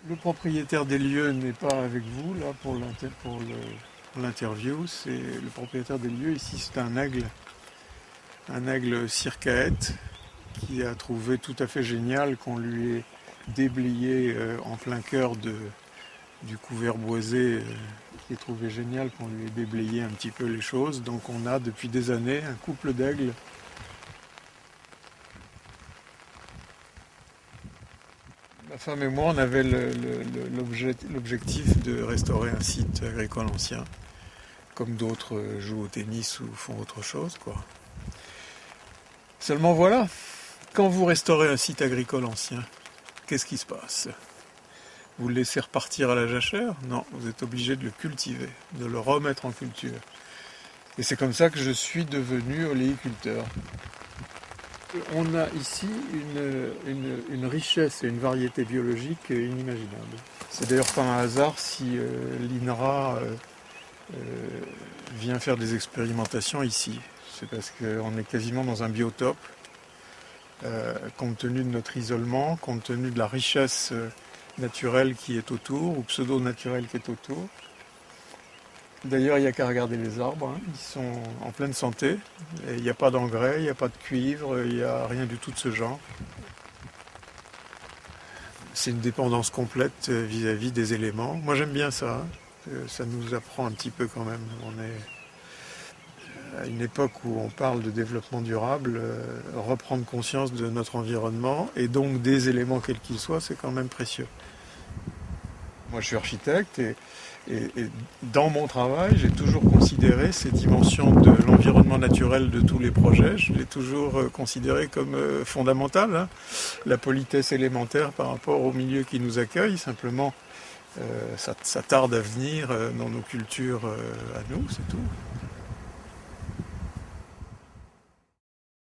Le propriétaire des lieux n'est pas avec vous là pour l'interview. C'est le propriétaire des lieux ici, c'est un aigle circaète qui a trouvé tout à fait génial qu'on lui ait déblayé en plein cœur du couvert boisé, qui est trouvé génial qu'on lui ait déblayé un petit peu les choses. Donc on a depuis des années un couple d'aigles. Ma femme et moi, on avait l'objectif de restaurer un site agricole ancien, comme d'autres jouent au tennis ou font autre chose, quoi. Seulement voilà, quand vous restaurez un site agricole ancien, qu'est-ce qui se passe? Vous le laissez repartir à la jachère? Non, vous êtes obligé de le cultiver, de le remettre en culture. Et c'est comme ça que je suis devenu oléiculteur. On a ici une richesse et une variété biologique inimaginable. C'est d'ailleurs pas un hasard si l'INRA vient faire des expérimentations ici. C'est parce qu'on est quasiment dans un biotope, compte tenu de notre isolement, compte tenu de la richesse naturelle qui est autour, ou pseudo-naturelle qui est autour. D'ailleurs, il n'y a qu'à regarder les arbres, hein. Ils sont en pleine santé, et il n'y a pas d'engrais, il n'y a pas de cuivre, il n'y a rien du tout de ce genre. C'est une dépendance complète vis-à-vis des éléments. Moi j'aime bien ça, hein. Ça nous apprend un petit peu quand même. On est à une époque où on parle de développement durable, reprendre conscience de notre environnement, et donc des éléments quels qu'ils soient, c'est quand même précieux. Moi je suis architecte et dans mon travail, j'ai toujours considéré ces dimensions de l'environnement naturel de tous les projets, je l'ai toujours considéré comme fondamental, hein. La politesse élémentaire par rapport au milieu qui nous accueille, simplement ça tarde à venir dans nos cultures à nous, c'est tout.